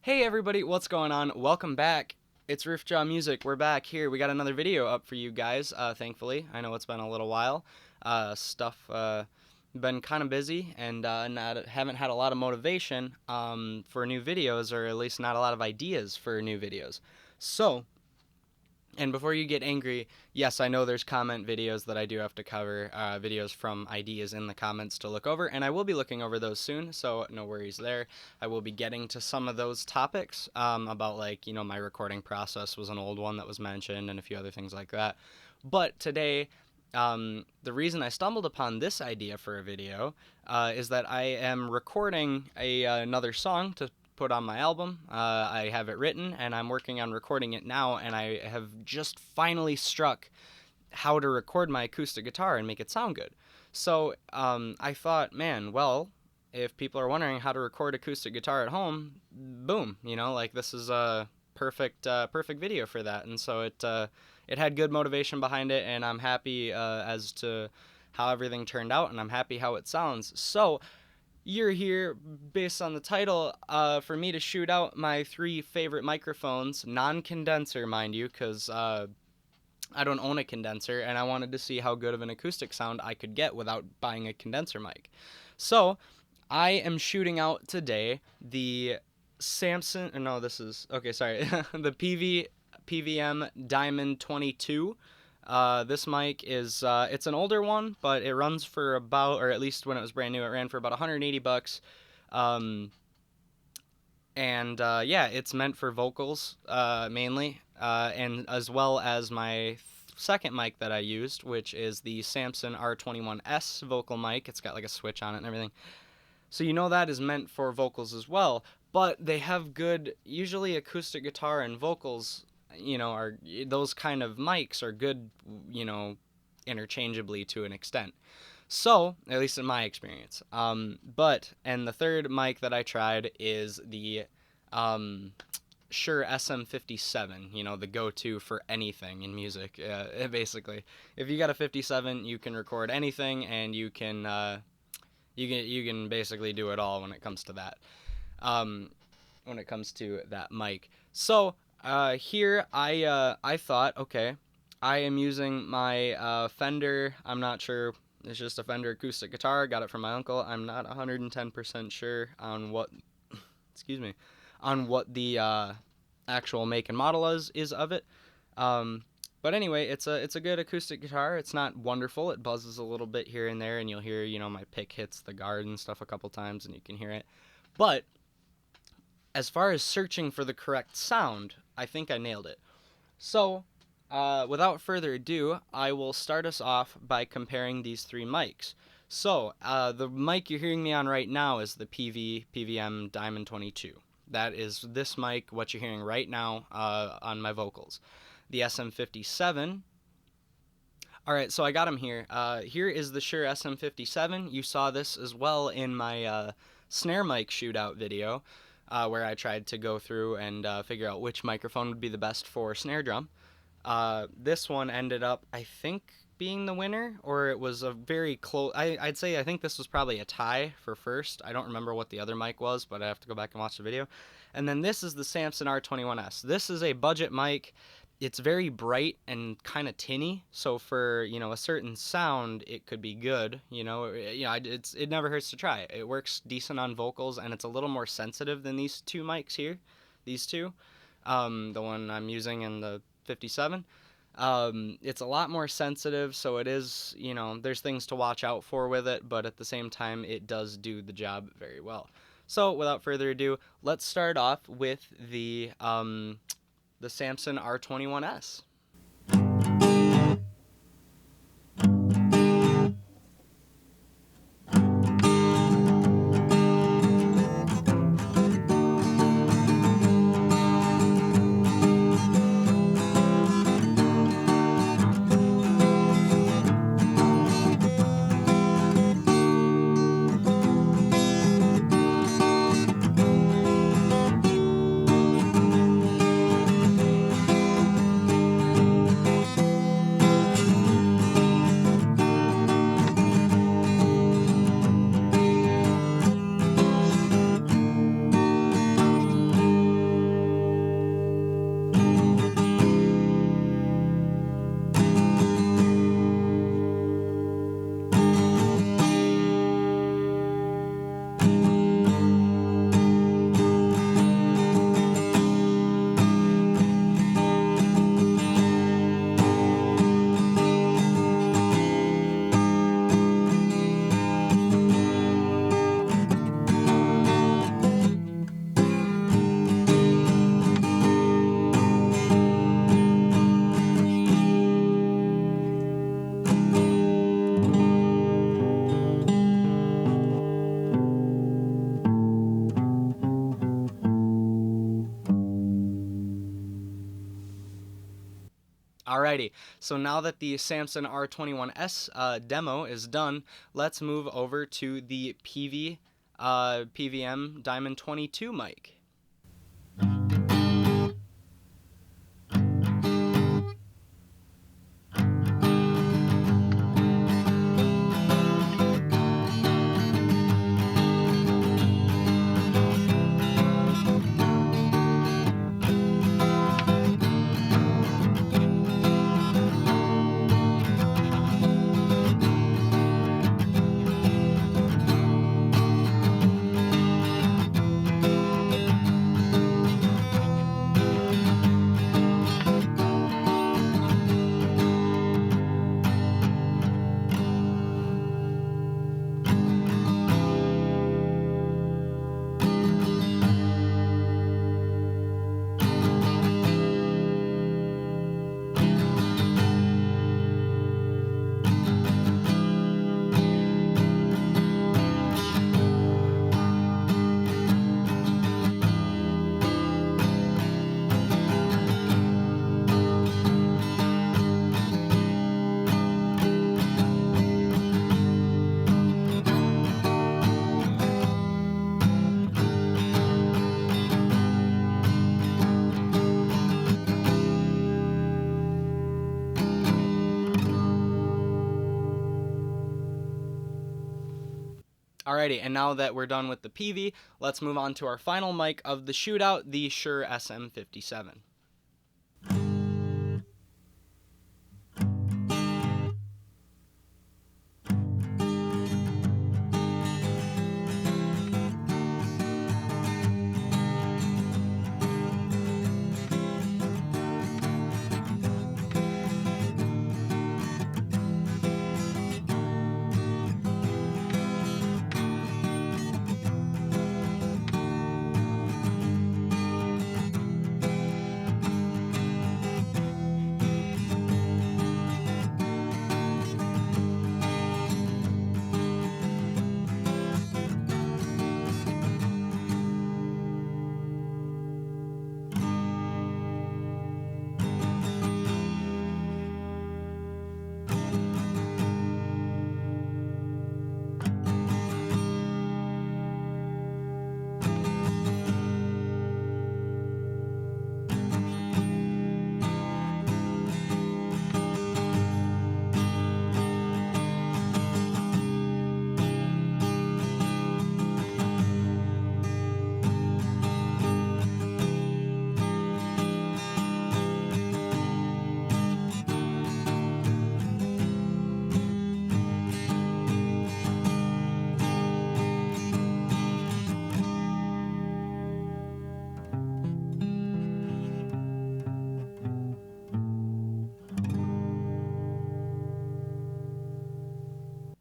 Hey everybody, what's going on? Welcome back. It's RiffJaw Music. We're back here. We got another video up for you guys, thankfully. I know it's been a little while. Been kind of busy and haven't had a lot of motivation for new videos, or at least not a lot of ideas for new videos. And before you get angry, yes, I know there's comment videos that I do have to cover, videos from ideas in the comments to look over, and I will be looking over those soon, so no worries there. I will be getting to some of those topics about, like, my recording process was an old one that was mentioned and a few other things like that. But today, the reason I stumbled upon this idea for a video is that I am recording another song to put on my album. I have it written and I'm working on recording it now, and I have just finally struck how to record my acoustic guitar and make it sound good. So I thought, man, well, if people are wondering how to record acoustic guitar at home, boom, like this is a perfect video for that. And so it had good motivation behind it, and I'm happy as to how everything turned out, and I'm happy how it sounds. So you're here, based on the title, for me to shoot out my 3 favorite microphones, non-condenser, mind you, because I don't own a condenser, and I wanted to see how good of an acoustic sound I could get without buying a condenser mic. So I am shooting out today the the PVM Diamond 22. This mic is, it's an older one, but it runs for about, or at least when it was brand new, it ran for about 180 bucks. Yeah, it's meant for vocals, mainly, and as well as my second mic that I used, which is the Samson R21S vocal mic. It's got like a switch on it and everything. So that is meant for vocals as well, but they have good, usually acoustic guitar and vocals, are, those kind of mics are good, interchangeably to an extent. So, at least in my experience. And the third mic that I tried is the Shure SM57, the go-to for anything in music, basically. If you got a 57, you can record anything, and you can basically do it all when it comes to that. When it comes to that mic. So, here I thought, okay, I am using my Fender, I'm not sure, it's just a Fender acoustic guitar, got it from my uncle. I'm not 110% sure on what, excuse me, on what the actual make and model is of it. But anyway, it's a good acoustic guitar. It's not wonderful. It buzzes a little bit here and there, and you'll hear, my pick hits the guard and stuff a couple times, and you can hear it. But as far as searching for the correct sound, I think I nailed it. So, without further ado, I will start us off by comparing these 3 mics. So, the mic you're hearing me on right now is the PVM Diamond 22. That is this mic, what you're hearing right now on my vocals. The SM57. Alright, so I got them here. Here is the Shure SM57. You saw this as well in my snare mic shootout video, where I tried to go through and figure out which microphone would be the best for snare drum. This one ended up, I think, being the winner, or it was a very close, I think this was probably a tie for first. I don't remember what the other mic was, but I have to go back and watch the video. And then this is the Samson R21S. This is a budget mic. It's very bright and kind of tinny, so for, a certain sound, it could be good, it never hurts to try. It works decent on vocals, and it's a little more sensitive than these 2 mics here, these 2, the one I'm using and the 57. It's a lot more sensitive, so it is, there's things to watch out for with it, but at the same time, it does do the job very well. So, without further ado, let's start off with the Samson R21S. Alrighty, so now that the Samson R21S demo is done, let's move over to the PVM Diamond 22 mic. Alrighty, and now that we're done with the PV, let's move on to our final mic of the shootout, the Shure SM57.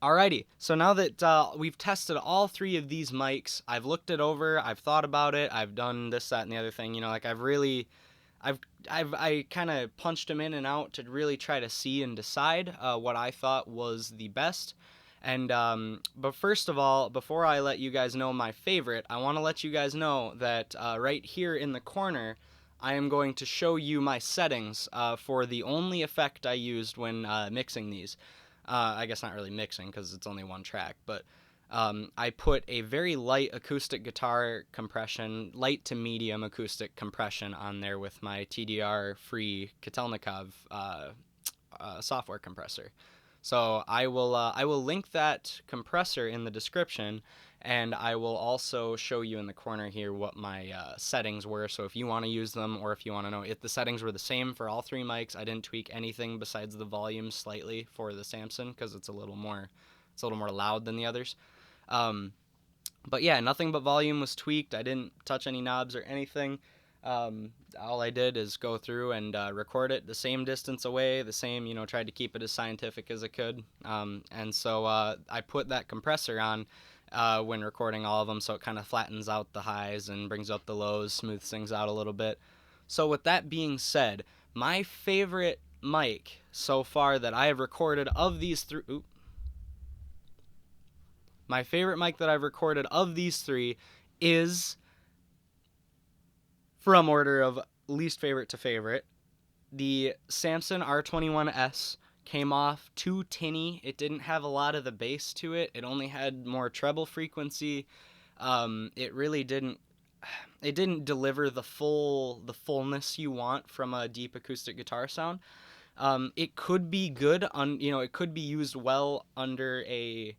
Alrighty, so now that we've tested all three of these mics, I've looked it over, I've thought about it, I've done this, that, and the other thing, you know, like I kind of punched them in and out to really try to see and decide what I thought was the best. And but first of all, before I let you guys know my favorite, I want to let you guys know that right here in the corner, I am going to show you my settings for the only effect I used when mixing these. I guess not really mixing because it's only one track, but I put a very light acoustic guitar compression, light to medium acoustic compression on there with my TDR-free Kotelnikov software compressor. So I will link that compressor in the description, and I will also show you in the corner here what my settings were. So if you want to use them, or if you want to know if the settings were the same for all three mics, I didn't tweak anything besides the volume slightly for the Samson because it's a little more loud than the others. But yeah, nothing but volume was tweaked. I didn't touch any knobs or anything. All I did is go through and record it the same distance away, the same, you know, tried to keep it as scientific as I could. And so I put that compressor on when recording all of them, so it kind of flattens out the highs and brings up the lows, smooths things out a little bit. So with that being said, my favorite mic so far that I have recorded of these three... My favorite mic that I've recorded of these three is, from order of least favorite to favorite, The Samson R21S came off too tinny. It didn't have a lot of the bass to it. It only had more treble frequency. It really didn't. It didn't deliver the fullness you want from a deep acoustic guitar sound. It could be good on, it could be used well under a,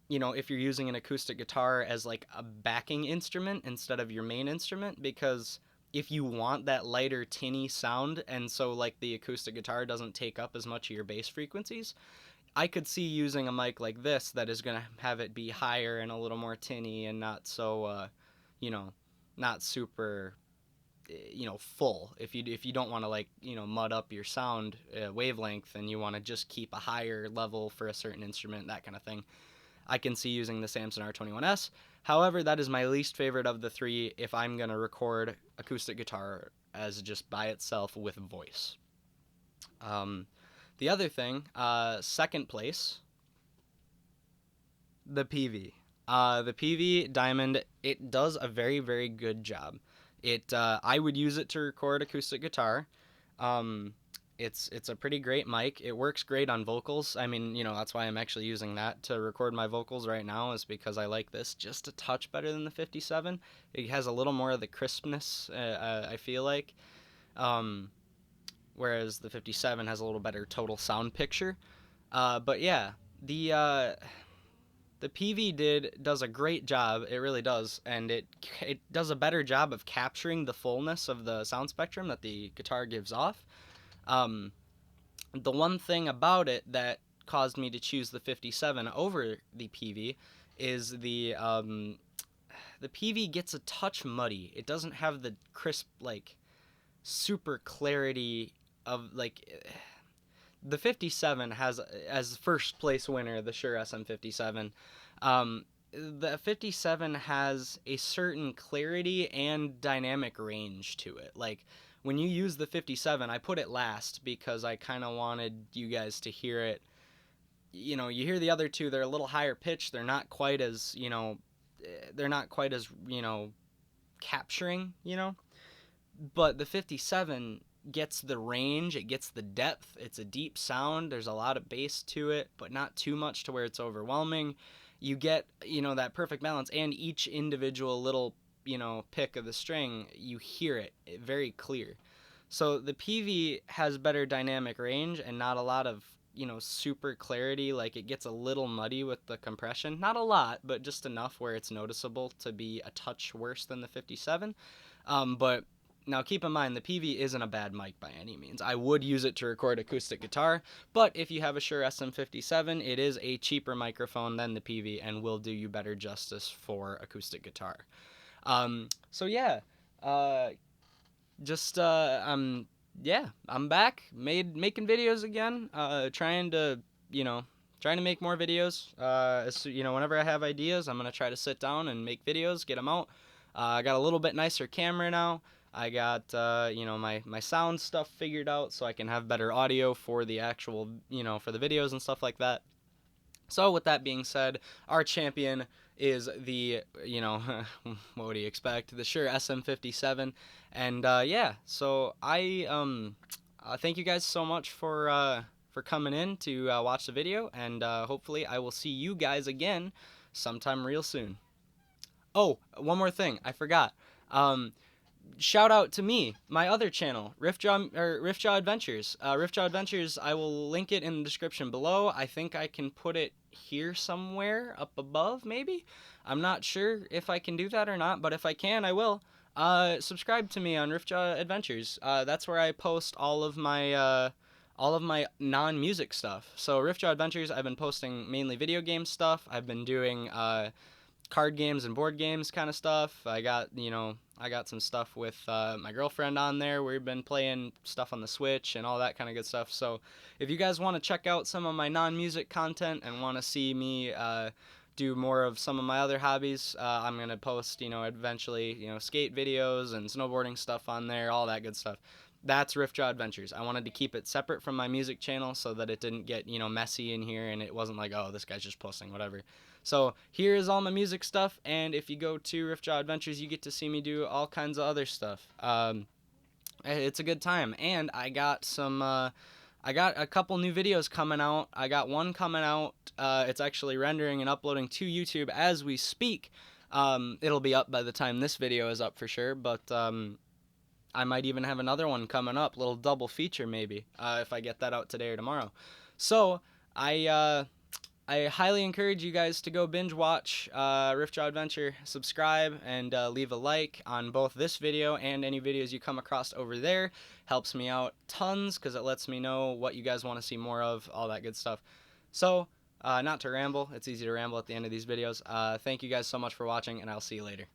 if you're using an acoustic guitar as like a backing instrument instead of your main instrument, because if you want that lighter tinny sound, and so like the acoustic guitar doesn't take up as much of your bass frequencies, I could see using a mic like this that is going to have it be higher and a little more tinny and not so you know not super full. If you don't want to like mud up your sound wavelength, and you want to just keep a higher level for a certain instrument, that kind of thing, I can see using the Samson R21S. However, that is my least favorite of the three if I'm going to record acoustic guitar as just by itself with voice. The other thing, second place, the PV. The PV Diamond, it does a very, very good job. I would use it to record acoustic guitar. It's a pretty great mic. It works great on vocals. I mean, that's why I'm actually using that to record my vocals right now, is because I like this just a touch better than the 57. It has a little more of the crispness, I feel like. Whereas the 57 has a little better total sound picture. But yeah, the PV does a great job. It really does, and it does a better job of capturing the fullness of the sound spectrum that the guitar gives off. The one thing about it that caused me to choose the 57 over the PV is the PV gets a touch muddy. It doesn't have the crisp, like, super clarity of, like, the 57 has, as first place winner, the Shure SM57. The 57 has a certain clarity and dynamic range to it. Like, when you use the 57, I put it last because I kind of wanted you guys to hear it. You hear the other two, they're a little higher pitched. They're not quite as, capturing, But the 57 gets the range, it gets the depth, it's a deep sound, there's a lot of bass to it, but not too much to where it's overwhelming. You get, that perfect balance, and each individual little, pick of the string, you hear it very clear. So the PV has better dynamic range and not a lot of, super clarity. Like, it gets a little muddy with the compression. Not a lot, but just enough where it's noticeable to be a touch worse than the 57. But now, keep in mind, the PV isn't a bad mic by any means. I would use it to record acoustic guitar, but if you have a Shure SM57, it is a cheaper microphone than the PV and will do you better justice for acoustic guitar. So yeah, I'm back, making videos again, trying to make more videos. Whenever I have ideas, I'm gonna try to sit down and make videos, get them out. I got a little bit nicer camera now. I got, my sound stuff figured out so I can have better audio for the actual, for the videos and stuff like that. So with that being said, our champion is the, what do you expect? The Shure SM57. And, so I thank you guys so much for coming in to watch the video, and hopefully I will see you guys again sometime real soon. Oh, one more thing, I forgot. Shout out to me, my other channel, RiffJaw Adventures. RiffJaw Adventures, I will link it in the description below. I think I can put it here somewhere up above, maybe? I'm not sure if I can do that or not, but if I can, I will. Subscribe to me on RiffJaw Adventures. That's where I post all of my non-music stuff. So RiffJaw Adventures, I've been posting mainly video game stuff. I've been doing card games and board games kind of stuff. I got some stuff with my girlfriend on there. We've been playing stuff on the Switch and all that kind of good stuff. So if you guys want to check out some of my non-music content and want to see me do more of some of my other hobbies, I'm going to post, eventually, skate videos and snowboarding stuff on there, all that good stuff. That's RiffJaw Adventures. I wanted to keep it separate from my music channel so that it didn't get, messy in here, and it wasn't like, oh, this guy's just posting whatever. So here is all my music stuff, and if you go to RiffJaw Adventures, you get to see me do all kinds of other stuff. it's a good time. And I got I got a couple new videos coming out. I got one coming out. It's actually rendering and uploading to YouTube as we speak. It'll be up by the time this video is up for sure, but I might even have another one coming up, little double feature maybe, if I get that out today or tomorrow. So I highly encourage you guys to go binge watch RiffJaw Adventure, subscribe, and leave a like on both this video and any videos you come across over there. Helps me out tons because it lets me know what you guys want to see more of, all that good stuff. So, not to ramble, it's easy to ramble at the end of these videos. Thank you guys so much for watching, and I'll see you later.